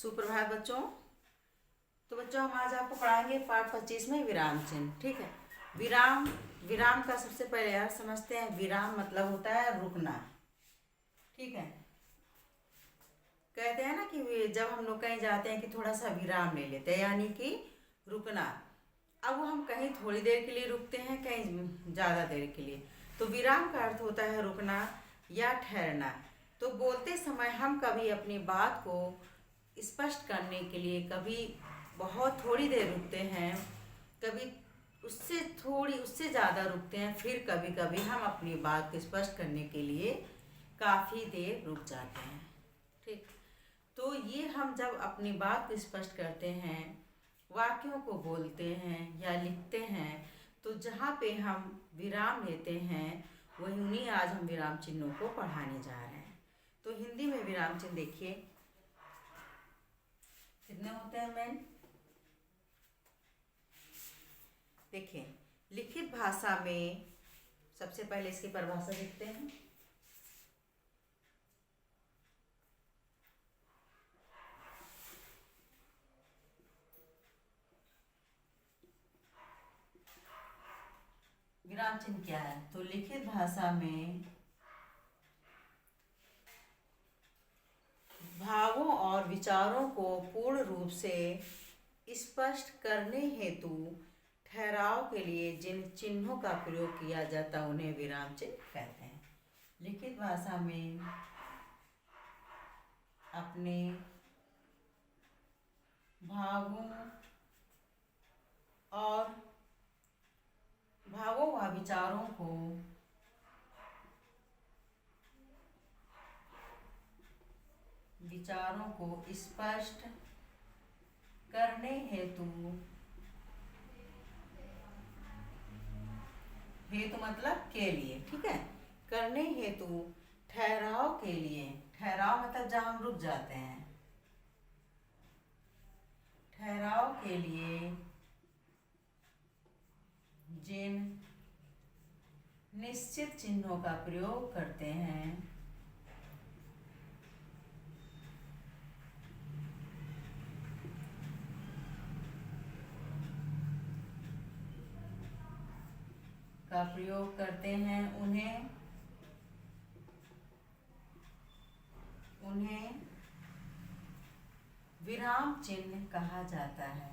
सुप्रभात बच्चों। तो बच्चों हम आज आपको पढ़ाएंगे पाठ 25 में विराम चिन्ह। ठीक है। विराम विराम का सबसे पहले यार समझते हैं। विराम मतलब होता है रुकना। ठीक है। कहते हैं ना कि जब हम लोग कहीं जाते हैं कि थोड़ा सा विराम ले लेते हैं, यानी कि रुकना। अब वो हम कहीं थोड़ी देर के लिए रुकते हैं, कहीं ज़्यादा देर के लिए। तो विराम का अर्थ होता है रुकना या ठहरना। तो बोलते समय हम कभी अपनी बात को स्पष्ट करने के लिए कभी बहुत थोड़ी देर रुकते हैं, कभी उससे ज़्यादा रुकते हैं, फिर कभी कभी हम अपनी बात को स्पष्ट करने के लिए काफ़ी देर रुक जाते हैं। ठीक। तो ये हम जब अपनी बात को स्पष्ट करते हैं, वाक्यों को बोलते हैं या लिखते हैं, तो जहाँ पे हम विराम लेते हैं वही उन्हीं आज हम विराम चिन्हों को पढ़ाने जा रहे हैं। तो हिंदी में विराम चिन्ह देखिए कितने होते हैं मैन। देखिए, लिखित भाषा में सबसे पहले इसकी परिभाषा देखते हैं। विराम चिन्ह क्या है? तो लिखित भाषा में भावों और विचारों को पूर्ण रूप से स्पष्ट करने हेतु ठहराव के लिए जिन चिन्हों का प्रयोग किया जाता है उन्हें विराम चिन्ह कहते हैं। लिखित भाषा में अपने भावों व विचारों को स्पष्ट करने हेतु मतलब के लिए, ठीक है, करने हेतु ठहराव के लिए, ठहराव मतलब जहाँ हम रुक जाते हैं, ठहराव के लिए जिन निश्चित चिन्हों का प्रयोग करते हैं उन्हें विराम चिन्ह कहा जाता है।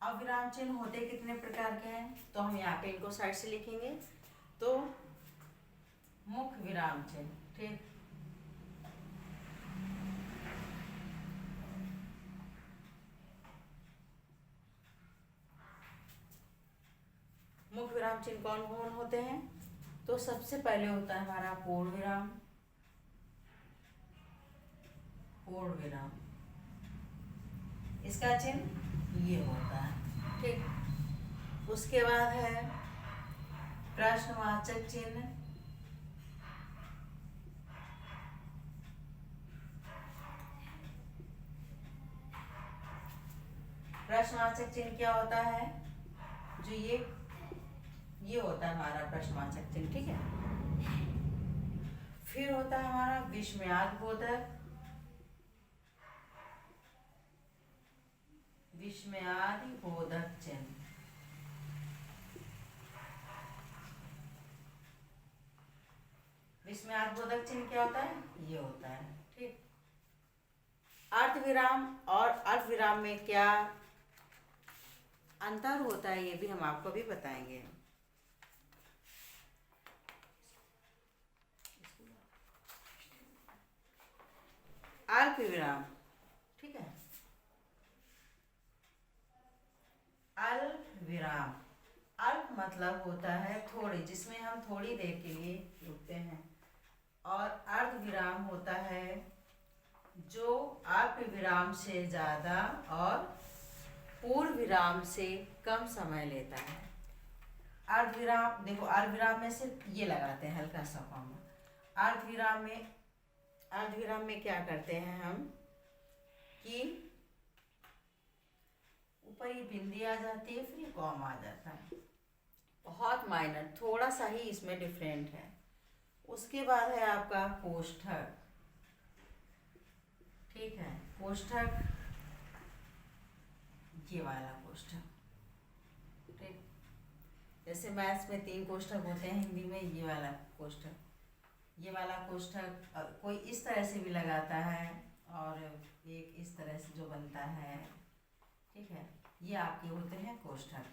अब विराम चिन्ह होते कितने प्रकार के हैं, तो हम यहाँ पे इनको साइड से लिखेंगे। तो मुख्य विराम चिन्ह, ठीक, मुख्य विराम चिन्ह कौन कौन होते हैं? तो सबसे पहले होता है हमारा पूर्ण विराम। पूर्ण विराम इसका चिन्ह ये होता है, ठीक। उसके बाद है प्रश्नवाचक चिन्ह। प्रश्नवाचक चिन्ह क्या होता है? जो ये होता है हमारा प्रश्नवाचक चिन्ह, ठीक है। फिर होता है हमारा विस्मयादिबोधक। विस्मयादिबोधक चिन्ह। विस्मयादिबोधक चिन्ह क्या होता है? ये होता है, ठीक। अर्धविराम और अल्पविराम में क्या अंतर होता है ये भी हम आपको भी बताएंगे। अल्प विराम, ठीक है। अल्प विराम, अल्प मतलब होता है थोड़ी, जिसमें हम थोड़ी देर के लिए रुकते हैं। और अर्ध विराम होता है जो अल्प विराम से ज़्यादा और पूर्ण विराम से कम समय लेता है। अर्धविराम देखो, अर्धविराम में सिर्फ ये लगाते हैं हल्का सा कॉमा। अर्धविराम में क्या करते हैं हम कि ऊपर ये बिंदी आ जाती है, फिर ये कॉमा आ जाता है। बहुत माइनर, थोड़ा सा ही इसमें डिफरेंट है। उसके बाद है आपका कोष्ठक। ठीक है, कोष्ठक, ये वाला कोष्ठक। ठीक, जैसे मैथ्स में 3 कोष्ठक होते हैं, हिंदी में ये वाला कोष्ठक। ये वाला कोष्ठक कोई इस तरह से भी लगाता है और एक इस तरह से जो बनता है। ठीक है, ये आपके होते हैं कोष्ठक।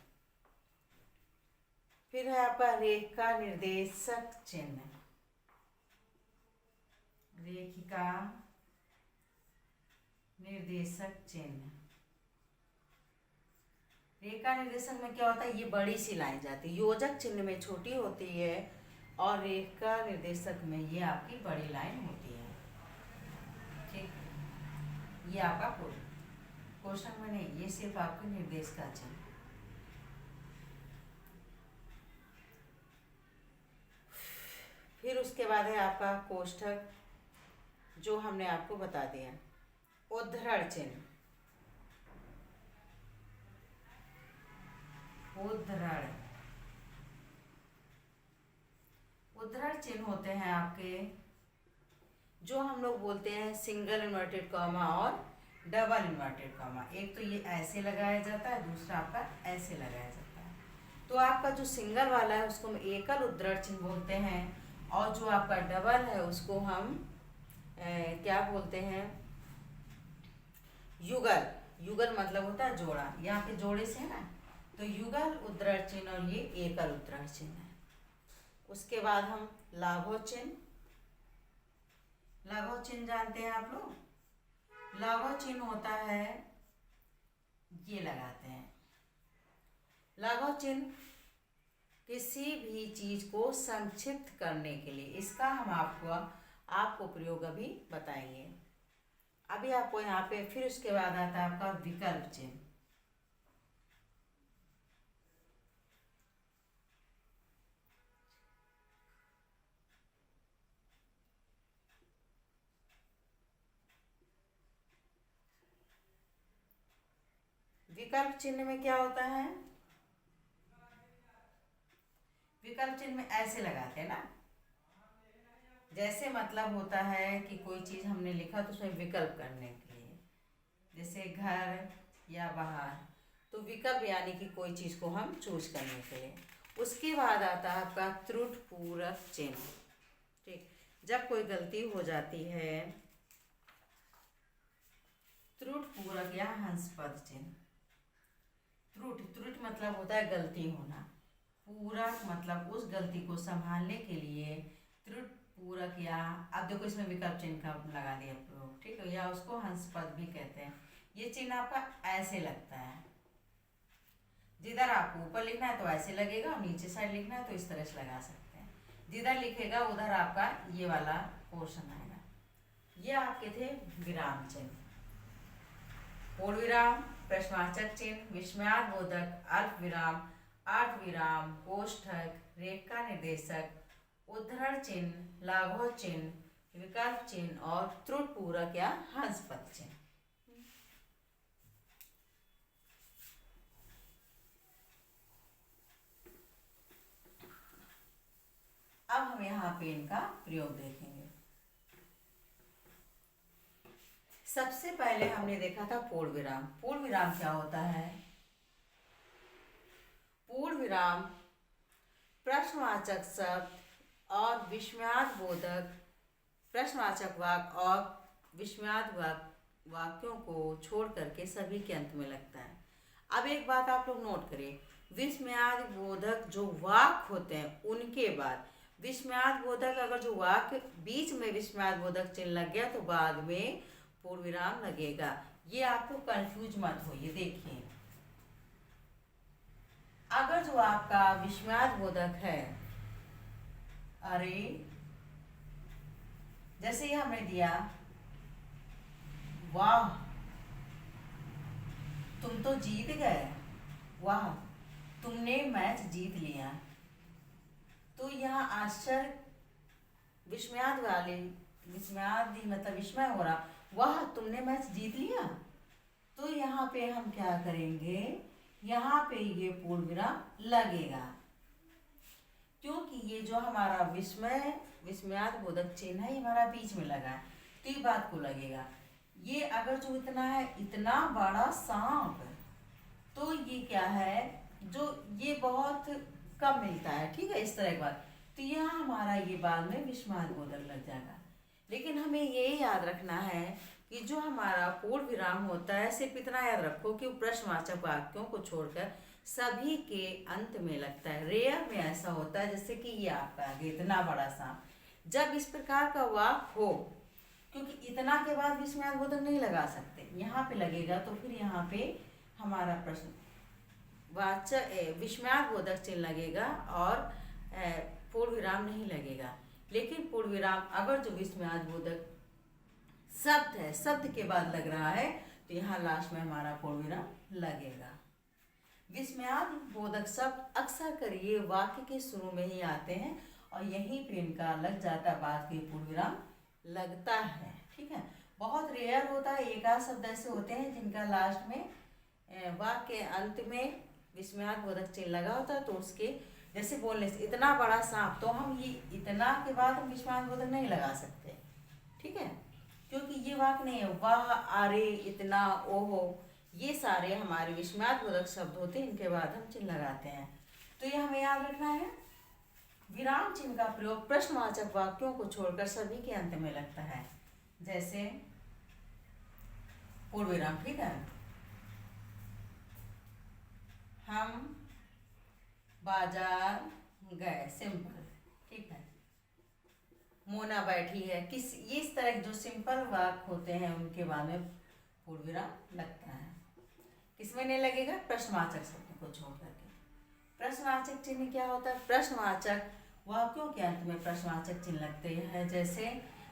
फिर है आपका रेखा निर्देशक चिन्ह। रेखिका निर्देशक चिन्ह। रेखा निर्देशक में क्या होता है, ये बड़ी सी लाइन जाती है। योजक चिन्ह में छोटी होती है और रेखा निर्देशक में ये आपकी बड़ी लाइन होती है। ठीक, ये आपका कोष्ठक में नहीं, ये सिर्फ आपके निर्देश का चिन्ह। फिर उसके बाद है आपका कोष्ठक, जो हमने आपको बता दिया, उद्धरण चिन्ह। उद्धरण चिन्ह होते हैं आपके, जो हम लोग बोलते हैं सिंगल इन्वर्टेड कॉमा और डबल इन्वर्टेड कॉमा। एक तो ये ऐसे लगाया जाता है, दूसरा आपका ऐसे लगाया जाता है। तो आपका जो सिंगल वाला है उसको हम एकल उद्धरण चिन्ह बोलते हैं, और जो आपका डबल है उसको हम क्या बोलते हैं, युगल। युगल मतलब होता है जोड़ा, यहाँ पे जोड़े से है ना, तो युगल उद्धरण चिन्ह और ये एकल उद्धरण चिन्ह है। उसके बाद हम लाघव चिन्ह। लाघव चिन्ह जानते हैं आप लोग? लाघव चिन्ह होता है, ये लगाते हैं। लाघव चिन्ह किसी भी चीज को संक्षिप्त करने के लिए, इसका हम आपको प्रयोग अभी बताएंगे। अभी आपको यहाँ पे, फिर उसके बाद आता है आपका विकल्प चिन्ह। विकल्प चिन्ह में क्या होता है, विकल्प चिन्ह में ऐसे लगाते हैं ना, जैसे मतलब होता है कि कोई चीज हमने लिखा तो उसमें विकल्प करने के लिए, जैसे घर या बाहर, तो विकल्प यानी कि कोई चीज को हम चूज करने के लिए। उसके बाद आता है आपका त्रुटिपूरक चिन्ह। ठीक, जब कोई गलती हो जाती है, त्रुटिपूरक या हंसपद चिन्ह। त्रुटि मतलब होता है गलती होना, पूरक मतलब उस गलती को संभालने के लिए त्रुटिपूरक, या अब देखो इसमें विकल्प चिन्ह का लगा दिया प्रयोग। ठीक है, या उसको हंसपद भी कहते हैं। ये चिन्ह आपका ऐसे लगता है, जिधर आपको ऊपर लिखना है तो ऐसे लगेगा, और नीचे साइड लिखना है तो इस तरह से लगा सकते हैं। जिधर लिखेगा उधर आपका ये वाला पोर्शन आएगा। ये आपके थे विराम चिन्ह। पूर्ण विराम, प्रश्नवाचक चिन्ह, विस्मयादिबोधक, अल्प विराम, अर्ध विराम, कोष्ठक, रेखा निर्देशक, उद्धरण चिन्ह, लाघव चिन्ह, विकल्प चिन्ह और त्रुटिपूरक या हंसपद चिन्ह। अब हम यहाँ पे इनका प्रयोग देखेंगे। सबसे पहले हमने देखा था पूर्ण विराम। पूर्ण विराम क्या होता है? पूर्ण विराम प्रश्नवाचक शब्द और विस्मयादिबोधक, प्रश्नवाचक वाक्य और विस्मयादिबोधक वाक्यों को छोड़ करके सभी के अंत में लगता है। अब एक बात आप लोग नोट करें, विस्मयादिबोधक जो वाक्य होते हैं उनके बाद विस्मयादिबोधक, अगर जो वाक्य बीच में विस्मयादिबोधक चिन्ह लग गया तो बाद में पूर्ण विराम लगेगा। ये आपको कंफ्यूज मत होइए। देखिए, अगर जो आपका विस्मयादिबोधक है, अरे जैसे ये हमने दिया, वाह तुम तो जीत गए, वाह तुमने मैच जीत लिया, तो यहाँ आश्चर्य विस्मयादि वाले, विस्मयादि मतलब विस्मय हो रहा, वाह तुमने मैच जीत लिया, तो यहाँ पे हम क्या करेंगे, यहाँ पे ये पूर्ण विराम लगेगा, क्योंकि ये जो हमारा विस्मयादिबोधक चिन्ह है ये हमारा बीच में लगा है, तो ये बात को लगेगा। ये अगर जो इतना है, इतना बड़ा सांप, तो ये क्या है, जो ये बहुत कम मिलता है, ठीक है, इस तरह की बात। तो यहाँ हमारा ये बाद में विस्मयादिबोधक लग जाएगा। लेकिन हमें ये याद रखना है कि जो हमारा पूर्ण विराम होता है, सिर्फ इतना याद रखो कि प्रश्नवाचक वाक्यों को छोड़कर सभी के अंत में लगता है। रेयर में ऐसा होता है, जैसे कि ये आपका आगे इतना बड़ा सांप, जब इस प्रकार का वाक्य हो, क्योंकि इतना के बाद विस्मयादिबोधक नहीं लगा सकते, यहाँ पे लगेगा, तो फिर यहाँ पे हमारा प्रश्न वाचक विस्मयादिबोधक चिन्ह लगेगा और पूर्ण विराम नहीं लगेगा। लेकिन पूर्ण विराम अगर जो विस्मयादिबोधक शब्द है, शब्द के बाद लग रहा है, तो यहाँ लास्ट में हमारा पूर्ण विराम लगेगा। विस्मयादिबोधक शब्द अक्सर कर ये वाक्य के शुरू में ही आते हैं और यहीं पे इनका लग जाता है, बाद के पूर्ण विराम लगता है, ठीक है। बहुत रेयर होता है, एक आध शब्द ऐसे होते हैं जिनका लास्ट में वाक्य के अंत में विस्मयादिबोधक चिन्ह लगा होता है, तो उसके जैसे बोलने से इतना बड़ा सांप, तो हम ये इतना के बाद हम विस्मयादिबोधक नहीं लगा सकते, ठीक है, क्योंकि ये वाक्य नहीं है। वाह, अरे, इतना, ओहो, ये सारे हमारे विस्मयादिबोधक शब्द होते हैं, इनके बाद हम चिन्ह लगाते हैं। तो ये हमें याद रखना है, विराम चिन्ह का प्रयोग प्रश्नवाचक वाक्यों को छोड़कर सभी के अंत में लगता है, जैसे पूर्ण विराम, ठीक है। हम बाजार गए, सिंपल, ठीक है। मोना बैठी है, ये इस तरह जो सिंपल वाक्य होते हैं उनके बाद में पूर्ण विराम लगता है। किसमें नहीं लगेगा, प्रश्नवाचक शब्द को छोड़ करके। प्रश्नवाचक चिन्ह क्या होता है, प्रश्नवाचक वाक्यों के अंत में प्रश्नवाचक चिन्ह लगते हैं। जैसे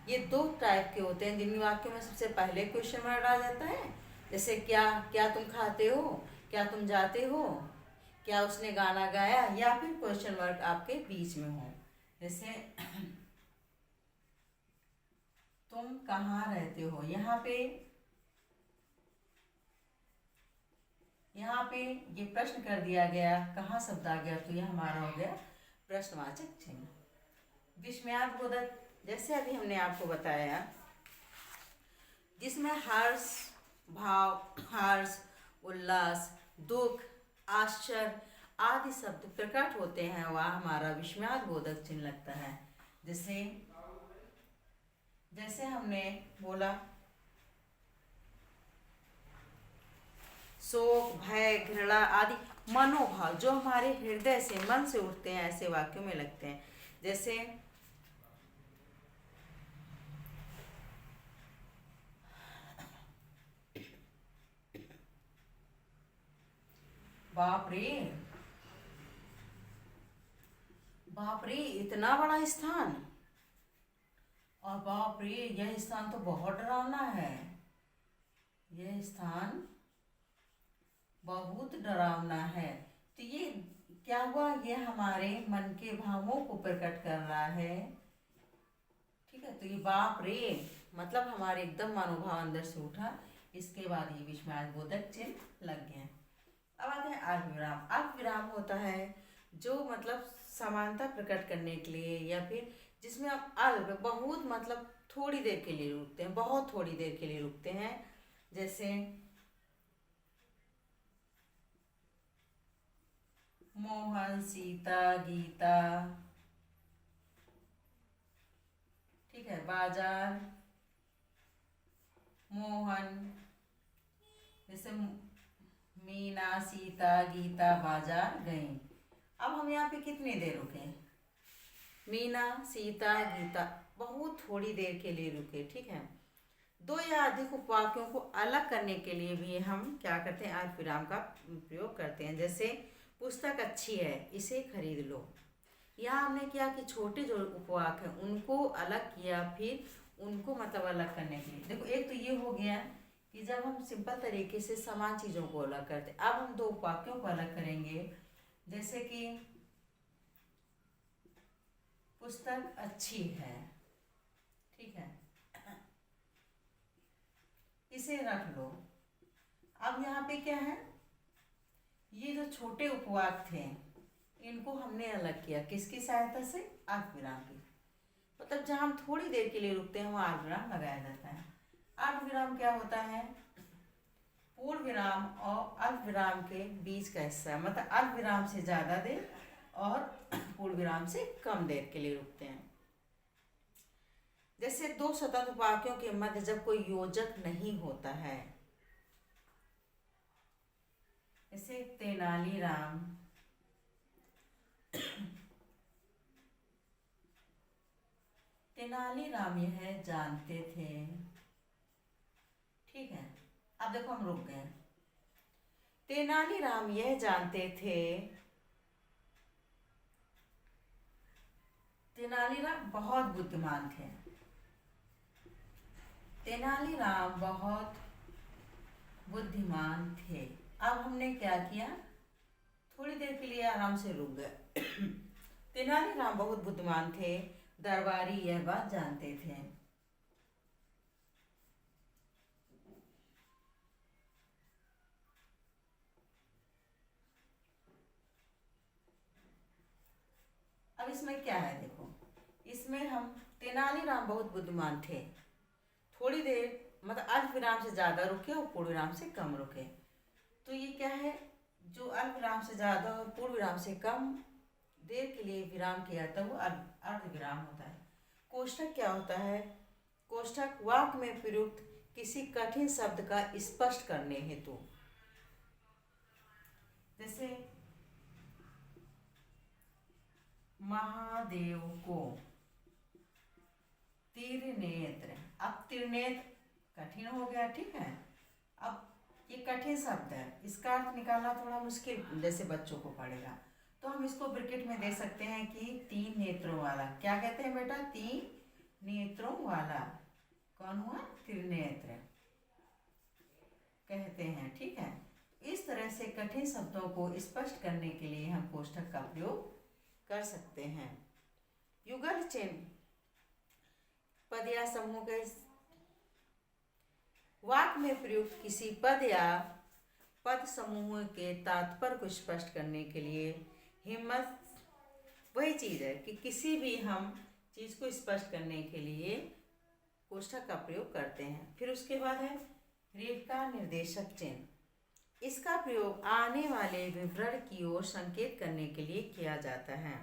ये दो टाइप के होते हैं, जिन वाक्यों में सबसे पहले क्वेश्चन मार्क आ जाता है, जैसे क्या तुम खाते हो, क्या तुम जाते हो, क्या उसने गाना गाया, या फिर क्वेश्चन मार्क आपके बीच में हो, जैसे तुम कहाँ रहते हो। यहाँ पे ये प्रश्न कर दिया गया, कहाँ शब्द आ गया, तो यह हमारा हो गया प्रश्नवाचक चिन्ह। विस्मयादिबोधक, जैसे अभी हमने आपको बताया, जिसमें हर्ष हर्ष, उल्लास, दुख, आश्चर्य आदि शब्द प्रकट होते हैं, वह हमारा विस्मयादिबोधक चिन्ह लगता है। जैसे हमने बोला, शोक, भय, घृणा आदि मनोभाव जो हमारे हृदय से, मन से उठते हैं, ऐसे वाक्यों में लगते हैं। जैसे बाप रे, इतना बड़ा स्थान, और बाप रे, यह स्थान तो बहुत डरावना है, यह स्थान बहुत डरावना है। तो ये क्या हुआ, ये हमारे मन के भावों को प्रकट कर रहा है, ठीक है। तो ये बाप रे मतलब हमारे एकदम मनोभाव अंदर से उठा, इसके बाद ये विस्मयादिबोधक चिन्ह लग गए। अब आते हैं अल्पविराम। अल्पविराम होता है जो मतलब समानता प्रकट करने के लिए, या फिर जिसमें आप अल्प, बहुत मतलब थोड़ी देर के लिए रुकते हैं, बहुत थोड़ी देर के लिए रुकते हैं। जैसे मोहन, सीता, गीता, ठीक है, बाजार, मोहन, जैसे मीना, सीता, गीता बाजार गई। अब हम यहाँ पे कितनी देर रुके, मीना, सीता, गीता, बहुत थोड़ी देर के लिए रुके, ठीक है। दो या अधिक उपवाक्यों को अलग करने के लिए भी हम क्या करते हैं, अल्पविराम का प्रयोग करते हैं। जैसे पुस्तक अच्छी है, इसे खरीद लो। यहाँ हमने क्या कि छोटे जो उपवाक हैं उनको अलग किया, फिर उनको मतलब अलग करने के लिए। देखो, एक तो ये हो गया कि जब हम सिंपल तरीके से समान चीज़ों को अलग करते, अब हम दो वाक्यों को अलग करेंगे। जैसे कि पुस्तक अच्छी है, ठीक है, इसे रख लो। अब यहाँ पे क्या है, ये जो छोटे उपवाक थे इनको हमने अलग किया, किसकी सहायता से, अर्धविराम की। मतलब जहाँ हम थोड़ी देर के लिए रुकते हैं वहाँ अर्धविराम लगाया जाता है। अर्धविराम क्या होता है, पूर्ण विराम और अर्धविराम के बीच का हिस्सा, मतलब अर्धविराम से ज़्यादा देर और पूर्ण विराम से कम देर के लिए रुकते हैं। जैसे दो स्वतंत्र वाक्यों के मध्य जब कोई योजक नहीं होता है, जैसे तेनालीराम तेनालीराम यह जानते थे, ठीक है। अब देखो हम रुक गए। तेनालीराम यह जानते थे, तेनालीराम बहुत बुद्धिमान थे, तेनालीराम बहुत बुद्धिमान थे। अब हमने क्या किया, थोड़ी देर के लिए आराम से रुक गए। तेनालीराम बहुत बुद्धिमान थे, दरबारी यह बात जानते थे। अब इसमें क्या है, देखो इसमें हम तेनालीराम बहुत बुद्धिमान थे, थोड़ी देर मतलब अर्ध विराम से ज़्यादा रुके और पूर्ण विराम से कम रुके। तो ये क्या है, जो अर्ध विराम से ज़्यादा और पूर्ण विराम से कम देर के लिए विराम किया था वो अर्ध विराम होता है। कोष्ठक क्या होता है, कोष्ठक वाक्य में प्रयुक्त किसी कठिन शब्द का स्पष्ट करने हेतु, जैसे महादेव को त्रिनेत्र, अब त्रिनेत्र कठिन हो गया, ठीक है। अब ये कठिन शब्द है, इसका अर्थ निकालना थोड़ा मुश्किल जैसे बच्चों को पड़ेगा, तो हम इसको ब्रैकेट में दे सकते हैं कि तीन नेत्रों वाला। क्या कहते हैं बेटा, तीन नेत्रों वाला। कौन हुआ, त्रिनेत्र कहते हैं, ठीक है। इस तरह से कठिन शब्दों को स्पष्ट करने के लिए हम कोष्ठक का प्रयोग कर सकते हैं। युगल चिन्ह पद या समूह के वाक्य में प्रयुक्त किसी पद या पद समूह के तात्पर्य को स्पष्ट करने के लिए हिम्मत वही चीज़ है कि किसी भी हम चीज़ को स्पष्ट करने के लिए कोष्ठक का प्रयोग करते हैं। फिर उसके बाद है रेखा निर्देशक चिन्ह, इसका प्रयोग आने वाले विवरण की ओर संकेत करने के लिए किया जाता है।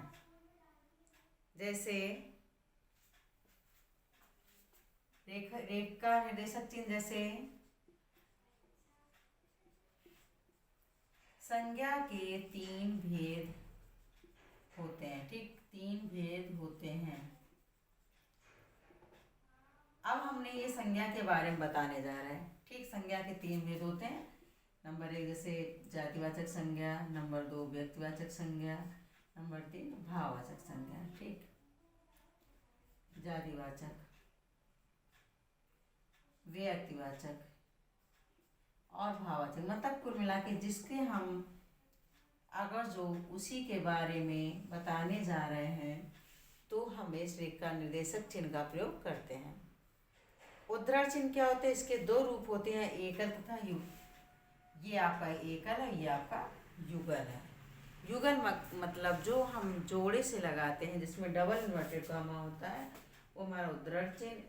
जैसे रेखा निर्देशक चिन्ह, जैसे संज्ञा के तीन भेद होते हैं, ठीक, तीन भेद होते हैं। अब हमने ये संज्ञा के बारे में बताने जा रहे हैं, ठीक। संज्ञा के तीन भेद होते हैं। नंबर 1 जैसे जातिवाचक संज्ञा, नंबर 2 व्यक्तिवाचक संज्ञा, नंबर 3 भाववाचक संज्ञा, ठीक। जातिवाचक, व्यक्तिवाचक और भाववाचक, मतलब कुल मिला के जिसके हम अगर जो उसी के बारे में बताने जा रहे हैं तो हम इस रेखा निर्देशक चिन्ह का प्रयोग करते हैं। उद्धरण चिन्ह क्या होते हैं, इसके दो रूप होते हैं, एकल तथा युगल। ये आपका एकल है, ये आपका युगल है। युगल मतलब जो हम जोड़े से लगाते हैं, जिसमें डबल इन्वर्टेड कॉमा होता है, वो हमारा उद्धरण चिन्ह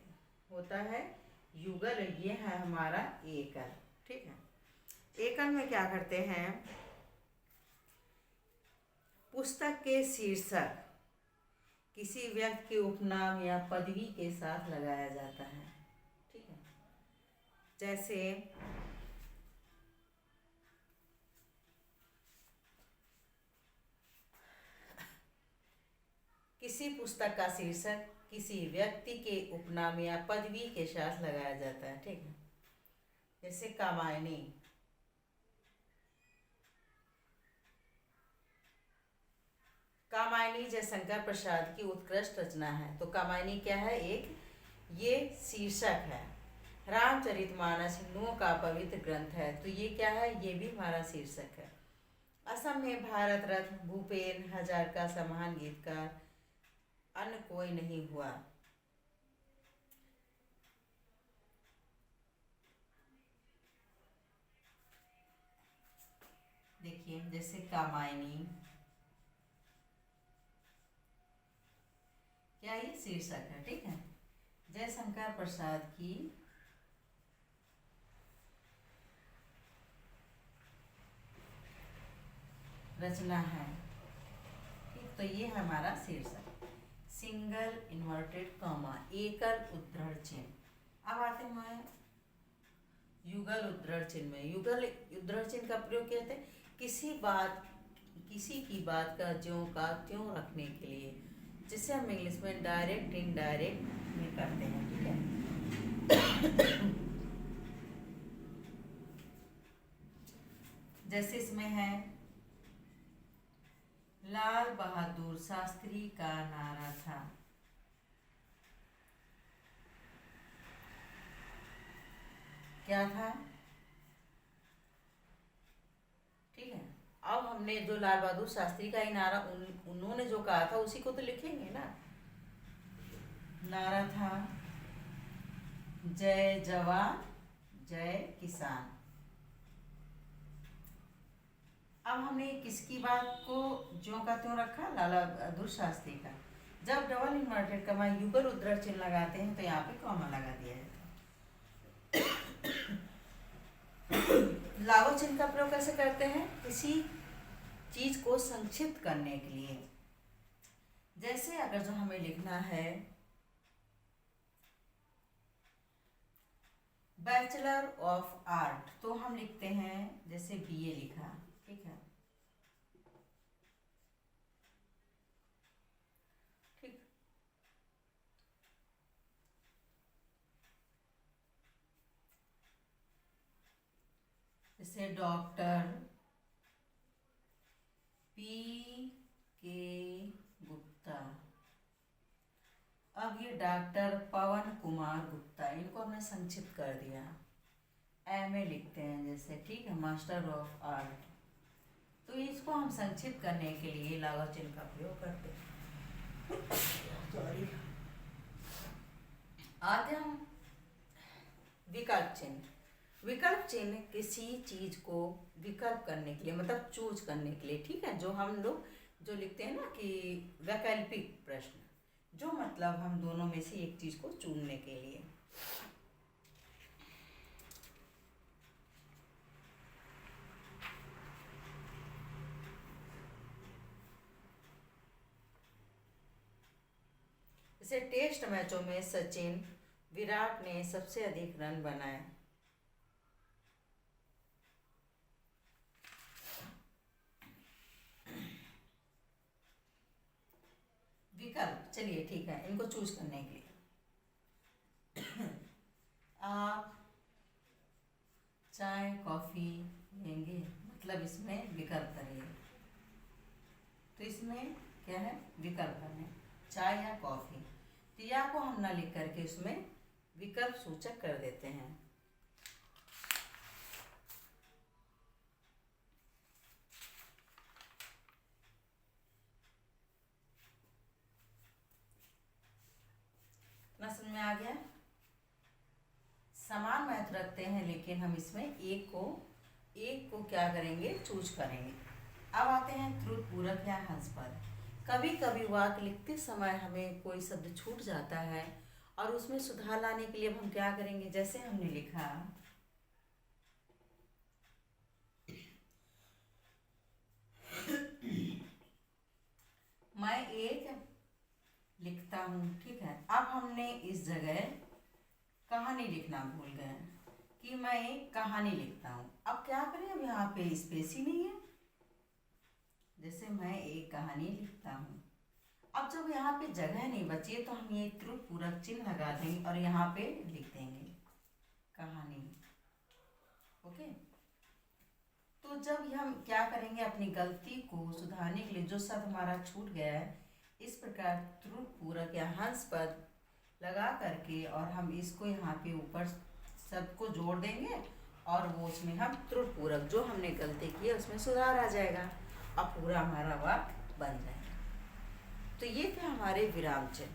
होता है। युगल ये है हमारा एकल, ठीक है। एकल में क्या करते हैं, पुस्तक के शीर्षक किसी व्यक्ति के उपनाम या पदवी के साथ लगाया जाता है, ठीक है। जैसे किसी पुस्तक का शीर्षक किसी व्यक्ति के उपनाम या पदवी के साथ लगाया जाता है, ठीक है। जैसे कामायनी, कामायनी जयशंकर प्रसाद की उत्कृष्ट रचना है। तो कामायनी क्या है, एक ये शीर्षक है। रामचरितमानस हिंदुओं का पवित्र ग्रंथ है, तो ये क्या है, ये भी हमारा शीर्षक है। असम में भारत रत्न भूपेन हजारिका समान गीतकार अन्य कोई नहीं हुआ। देखिए जैसे कामायनी, क्या ये शीर्षक है, ठीक है। जयशंकर प्रसाद की रचना है, ठीक। तो ये है हमारा शीर्षक, सिंगल इन्वर्टेड कॉमा, एकल उद्धरण चिन्ह। अब आते हैं युगल उद्धरण चिन्ह में। युगल उद्धरण चिन्ह का प्रयोग कहते हैं किसी की बात का ज्यों का त्यों रखने के लिए, जिसे हम इंग्लिश में डायरेक्ट इनडायरेक्ट में करते हैं, ठीक है। जैसे इसमें है, लाल बहादुर शास्त्री का नारा था, क्या था, ठीक है। अब हमने जो लाल बहादुर शास्त्री का ही नारा उन्होंने जो कहा था उसी को तो लिखेंगे ना। नारा था जय जवान जय किसान। अब हमने किसकी बात को ज्यों का त्यों रखा, लाला बहादुर शास्त्री का। जब डबल इन्वर्टेड कॉमा युगल उद्धरण चिन्ह लगाते हैं तो यहाँ पे कॉमा लगा दिया है। लागू चिन्ह का प्रयोग कैसे करते हैं, किसी चीज को संक्षिप्त करने के लिए। जैसे अगर जो हमें लिखना है बैचलर ऑफ आर्ट, तो हम लिखते हैं जैसे बीए लिखा, ठीक है, ठीक। जैसे डॉक्टर पी के गुप्ता। अब ये डॉक्टर पवन कुमार गुप्ता, इनको हमने संक्षिप्त कर दिया, एमए लिखते हैं जैसे, ठीक है, मास्टर ऑफ आर्ट। तो इसको हम संक्षिप्त करने के लिए लागू चिन्ह का प्रयोग करते हैं। सॉरी। आते हम विकल्प चिन्ह। विकल्प चिन्ह किसी चीज को विकल्प करने के लिए, मतलब चूज करने के लिए, ठीक है। जो हम लोग जो लिखते हैं ना कि वैकल्पिक प्रश्न, जो मतलब हम दोनों में से एक चीज को चुनने के लिए। जैसे टेस्ट मैचों में सचिन विराट ने सबसे अधिक रन बनाए। विकल्प, चलिए ठीक है, इनको चूज करने के लिए आप चाय कॉफी लेंगे, मतलब इसमें विकल्प करिए। तो इसमें क्या है, विकल्प करने, चाय या कॉफी। तो या को हम ना लिख करके उसमें विकल्प सूचक कर देते हैं। इतना समझ में आ गया। समान महत्व रखते हैं, लेकिन हम इसमें एक को क्या करेंगे, चूज करेंगे। अब आते हैं त्रुटि पूरक या हंस पद। कभी कभी वाक्य लिखते समय हमें कोई शब्द छूट जाता है और उसमें सुधार लाने के लिए हम क्या करेंगे, जैसे हमने लिखा मैं एक लिखता हूँ, ठीक है। अब हमने इस जगह कहानी लिखना भूल गए कि मैं एक कहानी लिखता हूँ। अब क्या करें, अब यहाँ पे स्पेस ही नहीं है, जैसे मैं एक कहानी लिखता हूँ। अब जब यहाँ पे जगह नहीं बची है तो हम ये त्रुटि पूरक चिन्ह लगा देंगे और यहाँ पे लिख देंगे कहानी, ओके। तो जब हम क्या करेंगे, अपनी गलती को सुधारने के लिए जो शब्द हमारा छूट गया है, इस प्रकार त्रुटि पूरक या हंस पद लगा करके और हम इसको यहाँ पे ऊपर शब्द को जोड़ देंगे और वो उसमें हम त्रुटि पूरक जो हमने गलती की है उसमें सुधार आ जाएगा, अब पूरा हमारा वाक्य बन जाएगा। तो ये थे हमारे विराम चिन्ह,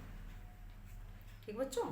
ठीक बच्चों।